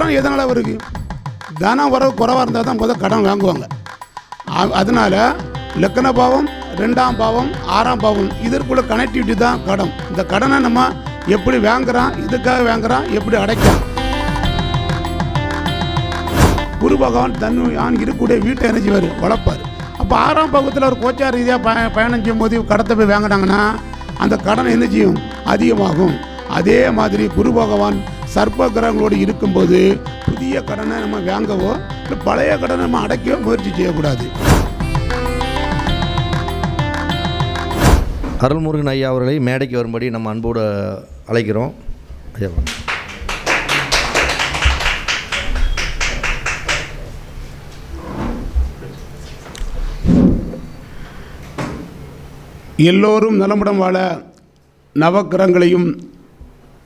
கடன் எதனால் வருது? தனம் வரவு குறைவாக இருந்தால் தான் முதல் கடன் வாங்குவாங்க. அதனால் லக்கண பாவம், 2ஆம் பாவம், 6ஆம் பாவம் இதற்குள்ள கனெக்டிவிட்டி தான் கடன். இந்த கடனை நம்ம எப்படி வாங்குறான், இதுக்காக வாங்குறான், எப்படி அடைக்கலாம். குரு பகவான் தன்னுயான் இருக்கக்கூடிய வீட்டை என்ன செய்வார், வளர்ப்பார். அப்போ 6ஆம் பாவத்தில் ஒரு கோச்சார ரீதியாக பயணம் செய்யும்போது கடத்தை போய் வாங்கினாங்கன்னா அந்த கடன் என்ன செய்யும், அதிகமாகும். அதே மாதிரி குரு பகவான் சர்ப்ப கிரகங்களோடு இருக்கும்போது புதிய கடனை நம்ம வாங்கவோ இல்லை பழைய கடனை நம்ம அடைக்கவோ முயற்சி செய்யக்கூடாது. அருள்முருகன் ஐயா அவர்களை மேடைக்கு வரும்படி நம்ம அன்போடு அழைக்கிறோம். ஐயா எல்லோரும் நலமுடன் வாழ நவக்கிரகங்களையும்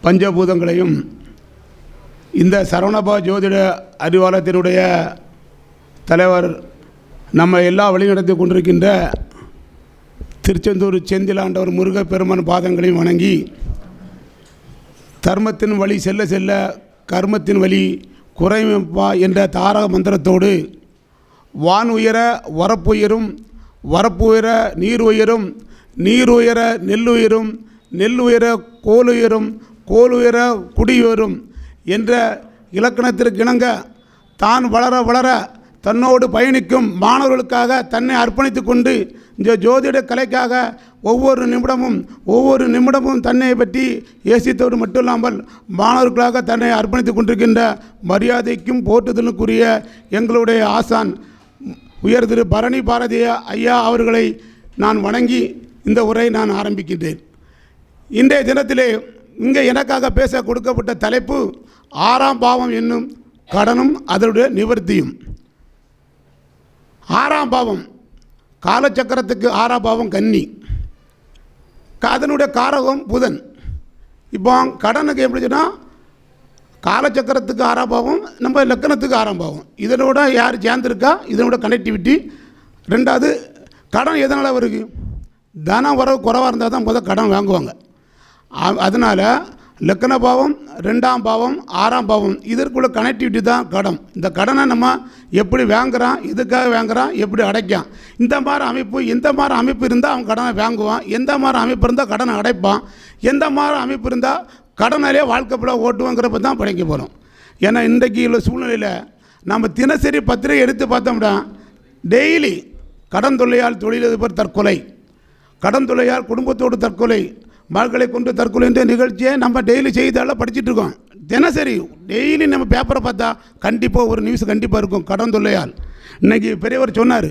பஞ்சபூதங்களையும் இந்த சரவணபா ஜோதிட அறிவாலயத்தினுடைய தலைவர் நம்ம எல்லாம் வழிநடத்தி கொண்டிருக்கின்ற திருச்செந்தூர் செந்திலாண்டவர் முருகப்பெருமான் பாதங்களையும் வணங்கி, தர்மத்தின் வழி செல்ல செல்ல கர்மத்தின் வழி குறைவா என்ற தாரக மந்திரத்தோடு வான் உயர வரப்புயரும், வரப்புயர நீர் உயரும், நீர் உயர நெல் உயரும், நெல் உயர கோல் உயரும், கோல் உயர குடியுயரும் என்ற இலக்கணத்திற்கு இணங்க தான் வளர வளர தன்னோடு பயணிக்கும் மாணவர்களுக்காக தன்னை அர்ப்பணித்து கொண்டு இந்த ஜோதிட கலைக்காக ஒவ்வொரு நிமிடமும் தன்னை பற்றி யோசித்தோடு மட்டும் இல்லாமல் மாணவர்களாக தன்னை அர்ப்பணித்து கொண்டிருக்கின்ற மரியாதைக்கும் போற்றுதலுக்குரிய எங்களுடைய ஆசான் உயர் திரு பரணி பாரதி ஐயா அவர்களை நான் வணங்கி இந்த உரை நான் ஆரம்பிக்கின்றேன். இன்றைய தினத்திலே இங்கே எனக்காக பேச கொடுக்கப்பட்ட தலைப்பு 6ஆம் பாவம் என்னும் கடனும் அதனுடைய நிவர்த்தியும். 6ஆம் பாவம் காலச்சக்கரத்துக்கு 6ஆம் பாவம் கன்னி, அதனுடைய காரகம் புதன். இப்போ கடனுக்கு எப்படி சொன்னால் காலச்சக்கரத்துக்கு 6ஆம் பாவம், நம்ம லக்கணத்துக்கு 6ஆம் பாவம், இதனோட யார் சேர்ந்துருக்கா, இதனோட கனெக்டிவிட்டி. 2வது கடன் எதனால் வருது? தனம் வரவு குறைவாக இருந்தால் தான் முதல் கடன் வாங்குவாங்க. அதனால் லக்கண பாவம், 2ஆம் பாவம், 6ஆம் பாவம் இதற்குள்ள கனெக்டிவிட்டி தான் கடன். இந்த கடனை நம்ம எப்படி வாங்குறான், இதுக்காக வாங்குறான், எப்படி அடைக்கான். இந்த மாதிரி அமைப்பு இருந்தால் அவன் கடனை வாங்குவான், எந்த மாதிரி அமைப்பு இருந்தால் கடனை அடைப்பான், எந்த மாதிரி அமைப்பு இருந்தால் கடனாலே வாழ்க்கை போல ஓட்டுவோங்கிறப்ப தான் படிக்க போகிறோம். ஏன்னா இன்றைக்கு உள்ள சூழ்நிலையில் நம்ம தினசரி பத்திரிகை எடுத்து பார்த்தோம்னா டெய்லி கடன் தொல்லையால் தொழிலதிபர் தற்கொலை, கடன் தொல்லையால் குடும்பத்தோடு தற்கொலை, மக்களை கொண்டு தற்கொலை என்ற நிகழ்ச்சியை நம்ம டெய்லி செய்தியால் படிச்சுட்டு இருக்கோம். தினசரி டெய்லி நம்ம பேப்பரை பார்த்தா கண்டிப்பாக ஒரு நியூஸ் கண்டிப்பாக இருக்கும் கடன் தொல்லையால். இன்றைக்கி பெரியவர் சொன்னார்,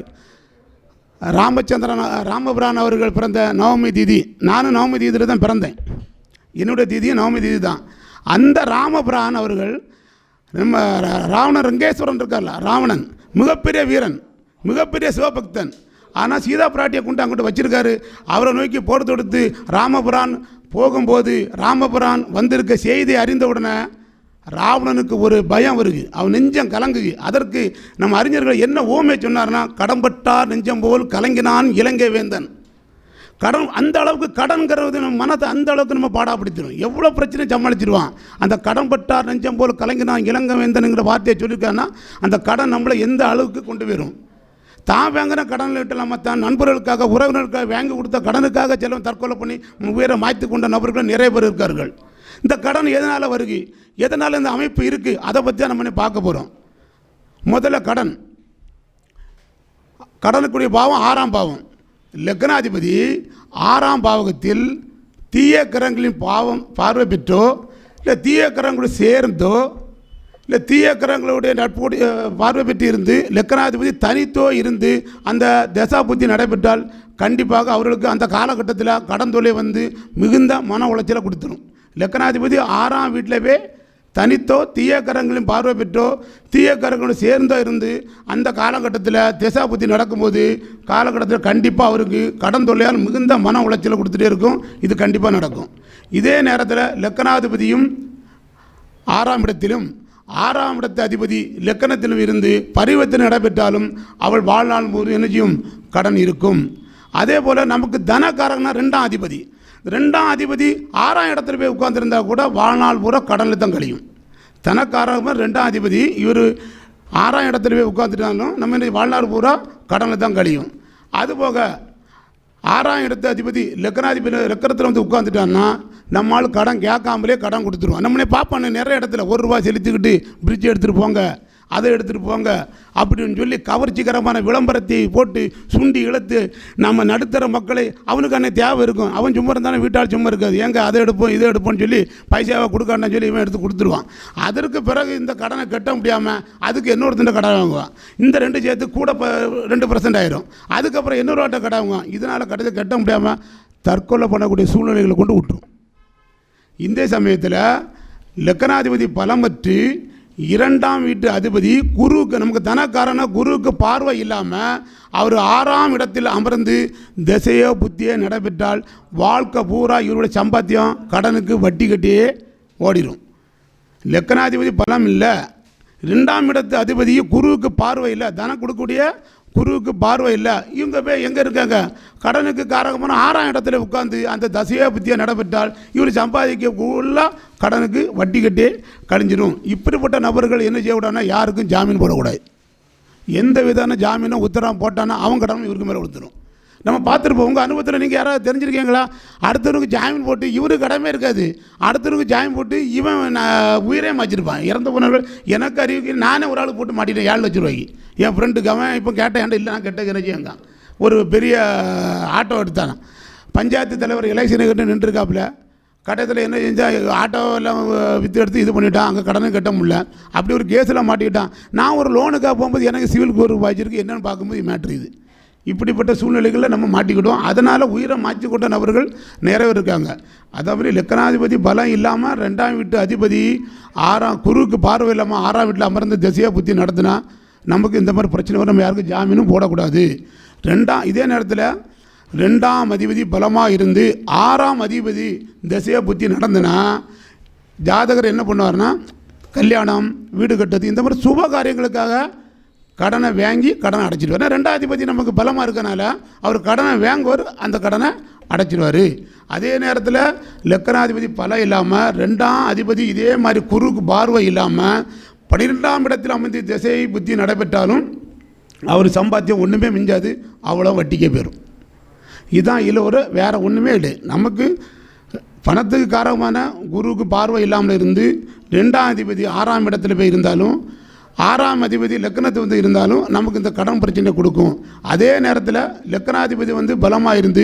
ராமபிரான் அவர்கள் பிறந்த நவமி தீதி, நானும் நவமி தீதியில் தான் பிறந்தேன், என்னுடைய தீதியும் நவமி தீதி தான். அந்த ராமபிரான் அவர்கள் நம்ம ராவணன் ரங்கேஸ்வரன் இருக்கார்ல, ராவணன் மிகப்பெரிய வீரன், மிகப்பெரிய சிவபக்தன். ஆனால் சீதா பிராட்டியை கொண்டு அங்கிட்டு வச்சிருக்காரு. அவரை நோக்கி போர் தொடுத்து ராமபுரான் போகும்போது ராமபுரான் வந்திருக்க செய்தியை அறிந்த உடனே ராவணனுக்கு ஒரு பயம் வருது, அவன் நெஞ்சம் கலங்குது. அதற்கு நம்ம அறிஞர்கள் என்ன ஓமை சொன்னார்னா, கடன்பட்டார் நெஞ்சம் போல் கலங்கினான் இலங்கை வேந்தன். கடன் அந்த அளவுக்கு கடன்கிறது நம்ம மனத்தை அந்த அளவுக்கு நம்ம பாடாப்படுத்திடும். எவ்வளோ பிரச்சனை சமாளிச்சிடுவான். அந்த கடன்பட்டார் நெஞ்சம் போல் கலங்கினான் இலங்கை வேந்தனுங்கிற வார்த்தையை சொல்லியிருக்காங்கன்னா அந்த கடன் நம்மளை எந்த அளவுக்கு கொண்டு வரும். தான் வாங்கின கடனில் விட்டலாமா, தான் நண்பர்களுக்காக உறவினர்களுக்காக வாங்கி கொடுத்த கடனுக்காக செலவு தற்கொலை பண்ணி உயிரை மாய்த்து கொண்ட நபர்கள் நிறைய பேர் இருக்கார்கள். இந்த கடன் எதனால் வருது, எதனால் இந்த அமைப்பு இருக்குது, அதை பற்றி தான் நம்ம பார்க்க போகிறோம். முதல்ல கடனுக்குரிய பாவம் 6ஆம் பாவம். லக்னாதிபதி 6ஆம் பாவகத்தில் தீய கிரகங்களின் பார்வை பெற்றோ இல்லை தீய கிரகங்களோடு சேர்ந்தோ இல்லை தீய கிரகங்களுடைய நட்போடு பார்வை பெற்று இருந்து லக்கணாதிபதி தனித்தோ இருந்து அந்த தசா புத்தி நடைபெற்றால் கண்டிப்பாக அவர்களுக்கு அந்த காலகட்டத்தில் கடன் தொல்லை வந்து மிகுந்த மன உளைச்சலை கொடுத்துரும். லக்கணாதிபதி 6ஆம் வீட்டிலவே தனித்தோ தீய கிரகங்களின் பார்வை பெற்றோ தீய கிரகங்களோடு சேர்ந்தோ இருந்து அந்த காலகட்டத்தில் தசா புத்தி நடக்கும்போது காலகட்டத்தில் கண்டிப்பாக அவருக்கு கடன் தொல்லையால் மிகுந்த மன உளைச்சலை கொடுத்துட்டே இருக்கும். இது கண்டிப்பாக நடக்கும். இதே நேரத்தில் லக்கணாதிபதியும் 6ஆம் இடத்திலும் 6ஆம் இடத்து அதிபதி லக்கணத்திலும் இருந்து பரிவர்த்தனை நடைபெற்றாலும் அவள் வாழ்நாள் முழு எனர்ஜியும் கடன் இருக்கும். அதே போல் நமக்கு தனக்காரங்கன்னா 2ஆம் அதிபதி, 2ஆம் அதிபதி 6ஆம் இடத்துல போய் உட்கார்ந்துருந்தால் கூட வாழ்நாள் பூரா கடனில் தான் கழியும். தனக்காரமாக 2ஆம் அதிபதி இவர் 6ஆம் இடத்துல போய் உட்காந்துட்டாலும் நம்ம இந்த வாழ்நாள் பூரா கடனில் தான் கழியும். அதுபோக 6ஆம் இடத்து அதிபதி லக்னாதிபதி லக்கணத்தில் வந்து உட்காந்துட்டான்னா நம்மளால் கடன் கேட்காமலே கடன் கொடுத்துருவோம். நம்மளே பார்ப்போம் நிறைய இடத்துல ₹1 செலுத்திக்கிட்டு பிரிட்ஜ் எடுத்துகிட்டு போங்க, அதை எடுத்துகிட்டு போங்க அப்படின்னு சொல்லி கவர்ச்சிகரமான விளம்பரத்தை போட்டு சுண்டி இழுத்து நம்ம நடுத்தர மக்களை அவனுக்கான தேவை இருக்கும். அவன் சும்மா இருந்தாலும் வீட்டால் சும்மா இருக்காது, ஏங்க அதை எடுப்போம் இதை எடுப்போம்னு சொல்லி பைசாவை கொடுக்கான்னு சொல்லி இவன் எடுத்து கொடுத்துருவான். அதற்கு பிறகு இந்த கடனை கட்ட முடியாமல் அதுக்கு இன்னொருத்தண்ட கடன் வாங்குவான். இந்த 2 சேர்த்து கூட 2% ஆயிரும். அதுக்கப்புறம் இன்னொருவாட்ட கடன் வாங்குவான். இதனால் கடைசி கட்ட முடியாமல் தற்கொலை பண்ணக்கூடிய சூழ்நிலைகளை கொண்டு விட்டுரும். இந்த சமயத்தில் லக்னாதிபதி பலமற்று 2ஆம் வீட்டு அதிபதி குருவுக்கு நமக்கு தனக்காரன குருவுக்கு பார்வை இல்லாமல் அவர் 6ஆம் இடத்தில் அமர்ந்து திசையோ புத்தியோ நடைபெற்றால் வாழ்க்கை பூரா இவருடைய சம்பாத்தியம் கடனுக்கு வட்டி கட்டியே ஓடிடும். லக்னாதிபதி பலம் இல்லை, 2ஆம் இடத்து அதிபதி குருவுக்கு பார்வை இல்லை, தனம் கொடுக்கக்கூடிய குருவுக்கு பார்வை இல்லை. இவங்க போய் எங்கே இருக்காங்க, கடனுக்கு காரகமான 6ஆம் இடத்துல உட்காந்து அந்த தசையோ புத்தியை நடைபெற்றால் இவர் சம்பாதிக்க ஃபுல்லாக கடனுக்கு வட்டி கட்டி கழிஞ்சிடும். இப்படிப்பட்ட நபர்கள் என்ன செய்யக்கூடாதுன்னா யாருக்கும் ஜாமீன் போடக்கூடாது. எந்த விதமான ஜாமீனும் உத்தரவு போட்டானா அவங்க கடனும் இவருக்கு மேலே கொடுத்துரும். நம்ம பார்த்துருப்போம். உங்கள் அனுபவத்தில் நீங்கள் யாராவது தெரிஞ்சிருக்கீங்களா? அடுத்தவனுக்கு ஜாமீன் போட்டு இவருக்கு கடமை இருக்காது, அடுத்தவனுக்கு ஜாமீன் போட்டு இவன் உயிரே மாச்சிருப்பான். இறந்த போனவர்கள் எனக்கு அறிவிக்க நானே ஒரு ஆள் போட்டு மாட்டிட்டேன் 7 லட்ச ரூபாய்க்கு. என் ஃப்ரெண்டுக்கு அவன் இப்போ கேட்டேன், ஏன்டா இல்லை நான் கெட்ட கிணச்சியங்க ஒரு பெரிய ஆட்டோ எடுத்தானே, பஞ்சாயத்து தலைவர் எலெக்ஷனை கட்டு நின்றுருக்காப்புல. கட்டத்தில் என்ன செஞ்சால் ஆட்டோவெல்லாம் விற்று எடுத்து இது பண்ணிவிட்டான், அங்கே கடனும் கட்ட முடியல. அப்படி ஒரு கேஸில் மாட்டிக்கிட்டான். நான் ஒரு லோனுக்காக போகும்போது எனக்கு சிவில் கோர் வாய்ச்சிருக்கு என்னென்னு பார்க்கும்போது மேட்ரு இது. இப்படிப்பட்ட சூழ்நிலைகளில் நம்ம மாட்டிக்கிட்டோம். அதனால் உயிரை மாற்றி கொண்ட நபர்கள் நிறைய இருக்காங்க. அதாவது லக்னாதிபதி பலம் இல்லாமல் 2ஆம் வீட்டு அதிபதி குருவுக்கு பார்வை இல்லாமல் 6ஆம் வீட்டில் அமர்ந்து திசையாக புத்தி நடத்தினா நமக்கு இந்த மாதிரி பிரச்சனை வரும். நம்ம யாருக்கும் ஜாமீனும் போடக்கூடாது. இதே நேரத்தில் 2ஆம் அதிபதி பலமாக இருந்து 6ஆம் அதிபதி திசையாக புத்தி நடந்துனா ஜாதகர் என்ன பண்ணுவார்னா கல்யாணம், வீடு கட்டுறது, இந்த மாதிரி சுப காரியங்களுக்காக கடனை வாங்கி கடனை அடைச்சிடுவார். 2ஆம் அதிபதி நமக்கு பலமாக இருக்கனால அவர் கடனை வாங்குவார், அந்த கடனை அடைச்சிடுவார். அதே நேரத்தில் லக்னாதிபதி பலம் இல்லாமல் 2ஆம் அதிபதி இதே மாதிரி குருக்கு பார்வை இல்லாமல் 12ஆம் இடத்தில் அமைந்து திசை புத்தி நடைபெற்றாலும் அவர் சம்பாத்தியம் ஒன்றுமே மிஞ்சாது, அவ்வளோ வட்டிக்கே போயிடும். இதுதான் இதில் ஒரு வேறு ஒன்றுமே இல்லை. நமக்கு பணத்துக்கு காரணமான குருவுக்கு பார்வை இல்லாமல் இருந்து 2ஆம் அதிபதி 6ஆம் இடத்துல போய் இருந்தாலும் 6ஆம் அதிபதி லக்னத்து வந்து இருந்தாலும் நமக்கு இந்த கடன் பிரச்சனை கொடுக்கும். அதே நேரத்தில் லக்னாதிபதி வந்து பலமாக இருந்து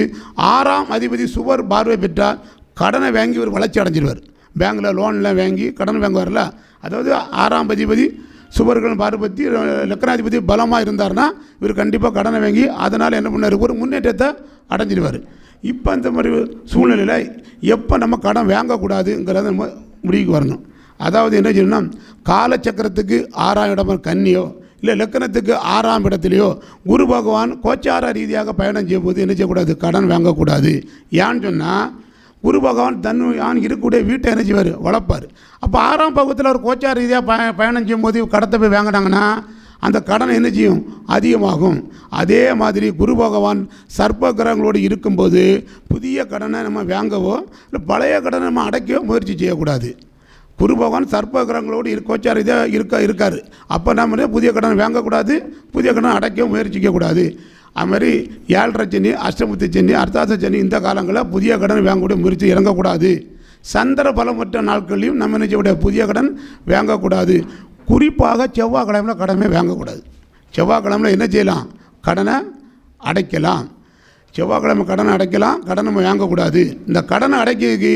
6ஆம் அதிபதி சுவர் பார்வை பெற்றால் கடனை வாங்கி ஒரு வளர்ச்சி அடைஞ்சிடுவார். பேங்கில் லோனில் வாங்கி கடன் வாங்குவார்ல, அதாவது 6ஆம் அதிபதி சுவர்கள் பார்ப்பத்தி லக்னாதிபதி பலமாக இருந்தார்னா இவர் கண்டிப்பாக கடனை வாங்கி அதனால் என்ன பண்ணார், ஒரு முன்னேற்றத்தை அடைஞ்சிடுவார். இப்போ இந்த மாதிரி சூழ்நிலையில் எப்போ நம்ம கடன் வாங்கக்கூடாதுங்கிறத நம்ம முடிவுக்கு வரணும். அதாவது என்ன செய்யணும்னா காலச்சக்கரத்துக்கு 6ஆம் இடம் கன்னியோ இல்லை லக்கணத்துக்கு 6ஆம் இடத்துலையோ குரு பகவான் கோச்சார ரீதியாக பயணம் செய்யும்போது என்ன செய்யக்கூடாது, கடன் வாங்கக்கூடாது. ஏன்னு சொன்னால் குரு பகவான் இருக்கக்கூடிய வீட்டை என்ன செய்வார், வளர்ப்பார். அப்போ 6ஆம் பகுதியில் ஒரு கோச்சார ரீதியாக பயணம் செய்யும்போது கடத்தை போய் வாங்கினாங்கன்னா அந்த கடன் என்ன செய்யும், அதிகமாகும். அதே மாதிரி குரு பகவான் சர்ப்ப கிரகங்களோடு இருக்கும்போது புதிய கடனை நம்ம வாங்கவோ இல்லை பழைய கடனை நம்ம அடைக்கவோ முயற்சி செய்யக்கூடாது. குரு பகவான் சர்ப்ப கிரகங்களோடு கோச்சார இதாக இருக்கார். அப்போ நம்ம புதிய கடனை வாங்கக்கூடாது, புதிய கடனை அடைக்கவும் முயற்சிக்கக்கூடாது. அதுமாதிரி 7.5 சனி, அஷ்டமத்து சனி, அர்த்தாச சனி இந்த காலங்களில் புதிய கடன் வாங்கக்கூடிய முயற்சி இறங்கக்கூடாது. சந்திர பலமற்ற நாட்களையும் நம்ம என்ன செய்யக்கூடாது, புதிய கடன் வாங்கக்கூடாது. குறிப்பாக செவ்வாய்க்கிழமையில் கடனை வாங்கக்கூடாது. செவ்வாய்க்கிழமையில் என்ன செய்யலாம், கடனை அடைக்கலாம். செவ்வாய்க்கிழமை கடனை அடைக்கலாம், கடனை நம்ம வாங்கக்கூடாது. இந்த கடனை அடைக்கிறதுக்கு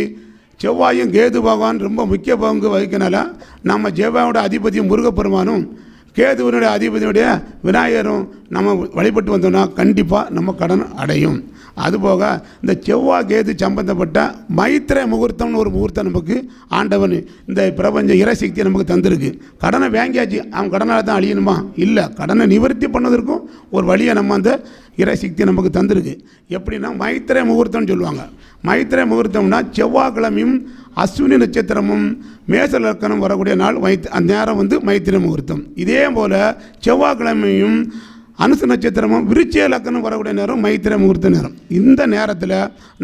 செவ்வாயும் கேது பகவான் ரொம்ப முக்கிய பங்கு வகிக்கனால நம்ம செவ்வாயோட அதிபதி முருகப்பெருமானும் கேதுவனுடைய அதிபதியுடைய விநாயகரும் நம்ம வழிபட்டு வந்தோம்னா கண்டிப்பாக நம்ம கடன் அடையும். அதுபோக இந்த செவ்வாய் கேது சம்பந்தப்பட்ட மைத்திரை முகூர்த்தம்னு ஒரு முகூர்த்தம் நமக்கு ஆண்டவன் இந்த பிரபஞ்ச இறைசக்தியை நமக்கு தந்திருக்கு. கடனை வாங்கியாச்சு, அவன் கடனால் தான் அழியணுமா, இல்லை, கடனை நிவர்த்தி பண்ணதற்கும் ஒரு வழியை நம்ம அந்த இறைசக்தி நமக்கு தந்திருக்கு. எப்படின்னா மைத்திரை முகூர்த்தம்னு சொல்லுவாங்க. மைத்திரை முகூர்த்தம்னா செவ்வாய்க்கிழமையும் அஸ்வினி நட்சத்திரமும் மேச லக்கணம் வரக்கூடிய நாள் அந்த நேரம் வந்து மைத்திரை முகூர்த்தம். இதே போல் செவ்வாய்க்கிழமையும் அனுச நட்சத்திரமும் விருச்சிக லக்னம் வரக்கூடிய நேரம் மைத்திரை முகூர்த்த நேரம். இந்த நேரத்தில்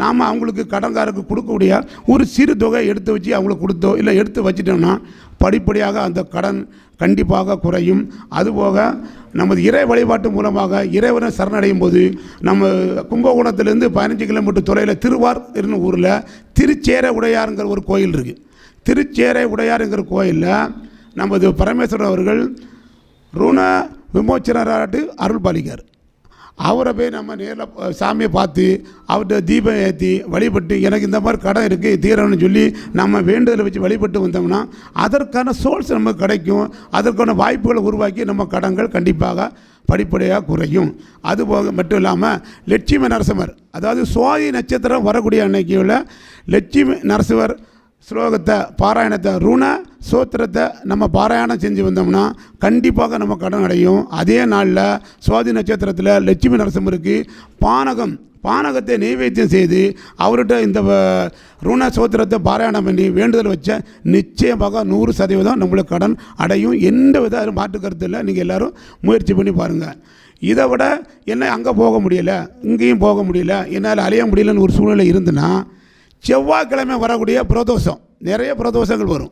நாம் அவங்களுக்கு கடன்காருக்கு கொடுக்கக்கூடிய ஒரு சிறு தொகை எடுத்து வச்சு அவங்களுக்கு கொடுத்தோ இல்லை எடுத்து வச்சிட்டோம்னா படிப்படியாக அந்த கடன் கண்டிப்பாக குறையும். அதுபோக நமது இறை வழிபாட்டு மூலமாக இறைவனை சரணடையும் போது நம்ம கும்பகோணத்திலேருந்து 15 கிலோமீட்டர் தொலைவில் திருவார் என்னும் ஊரில் திருச்சேரை உடையாருங்கிற ஒரு கோயில் இருக்குது. திருச்சேரை உடையாருங்கிற கோயிலில் நமது பரமேஸ்வரர் அவர்கள் ருண விமோச்சனராட்டு அருள் பாலிக்கார். அவரை போய் நம்ம நேரில் சாமியை பார்த்து அவர்கிட்ட தீபம் ஏற்றி வழிபட்டு எனக்கு இந்த மாதிரி கடன் இருக்குது தீரணும்னு சொல்லி நம்ம வேண்டுதலை வச்சு வழிபட்டு வந்தோம்னா அதற்கான சோர்ஸ் நமக்கு கிடைக்கும். அதற்கான வாய்ப்புகளை உருவாக்கி நம்ம கடன்கள் கண்டிப்பாக படிப்படியாக குறையும். அதுபோக மட்டும் இல்லாமல் லட்சுமி நரசிம்மர், அதாவது சுவாதி நட்சத்திரம் வரக்கூடிய அன்னைக்கு உள்ள லட்சுமி நரசிம்மர் ஸ்லோகத்தை பாராயணத்தை ருண சோத்திரத்தை நம்ம பாராயணம் செஞ்சு வந்தோம்னா கண்டிப்பாக நம்ம கடன் அடையும். அதே நாளில் சுவாதி நட்சத்திரத்தில் லட்சுமி நரசிம்மருக்கு பானகத்தை நெய்வேத்தியம் செய்து அவர்கிட்ட இந்த ருண சோத்திரத்தை பாராயணம் பண்ணி வேண்டுதல் வச்ச நிச்சயமாக 100% நம்மளுக்கு கடன் அடையும். எந்த வித மாற்று கருத்து இல்லை. நீங்கள் எல்லோரும் முயற்சி பண்ணி பாருங்கள். இதை விட என்ன அங்கே போக முடியலை இங்கேயும் போக முடியல என்னால் அலைய முடியலன்னு ஒரு சூழ்நிலை இருந்துன்னா செவ்வாய்க்கிழமை வரக்கூடிய பிரதோஷம், நிறைய பிரதோஷங்கள் வரும்.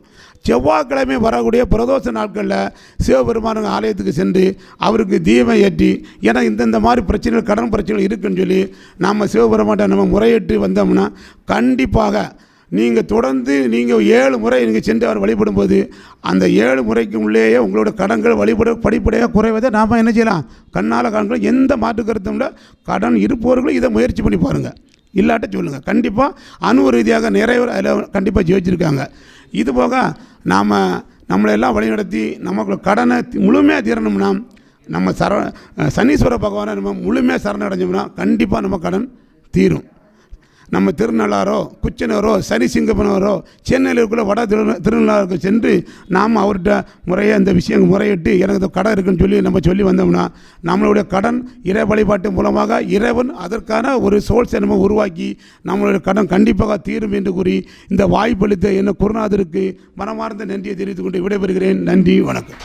செவ்வாய்க்கிழமை வரக்கூடிய பிரதோஷ நாட்களில் சிவபெருமான ஆலயத்துக்கு சென்று அவருக்கு தீபம் ஏற்றி ஏன்னா இந்த மாதிரி பிரச்சனைகள் கடன் பிரச்சனைகள் இருக்குன்னு சொல்லி நம்ம சிவபெருமான்கிட்ட நம்ம முறையிட்டு வந்தோம்னா கண்டிப்பாக நீங்கள் தொடர்ந்து நீங்கள் 7 முறை நீங்கள் சென்று அவர் வழிபடும்போது அந்த 7 முறைக்கு உள்ளேயே உங்களோட கடன்கள் படிப்படியாக குறைவதை நாம் என்ன செய்யலாம், கண்ணால் காண்கிறோம். எந்த மாற்று கருத்தும் இல்லை. கடன் இருப்பவர்களும் இதை முயற்சி பண்ணி பாருங்கள். இல்லாட்ட சொல்லுங்கள். கண்டிப்பாக அணுவ ரீதியாக நிறைய அதில் கண்டிப்பாக ஜெயிச்சிருக்காங்க. இது போக நாம் நம்மளெல்லாம் வழிநடத்தி நமக்கு கடனை முழுமையாக தீரணும்னா நம்ம சனீஸ்வர பகவானை நம்ம முழுமையாக சரணடைஞ்சோம்னா கண்டிப்பாக நம்ம கடன் தீரும். நம்ம திருநள்ளாரோ குச்சனூரோ சனி சிங்கப்பனவரோ சென்னையில் இருக்கிற வட திருநள்ளாருக்கு சென்று நாம் அவர்கிட்ட முறையாக இந்த விஷயம் முறையிட்டு எனக்கு இந்த கடன் இருக்குன்னு சொல்லி நம்ம சொல்லி வந்தோம்னா நம்மளுடைய கடன் இறை வழிபாட்டு மூலமாக இறைவன் அதற்கான ஒரு சோர்ஸை நம்ம உருவாக்கி நம்மளுடைய கடன் கண்டிப்பாக தீரும் என்று கூறி இந்த வாய்ப்பளித்த என்ன குருநாதருக்கு மனமார்ந்த நன்றியை தெரிவித்துக் கொண்டு விடைபெறுகிறேன். நன்றி, வணக்கம்.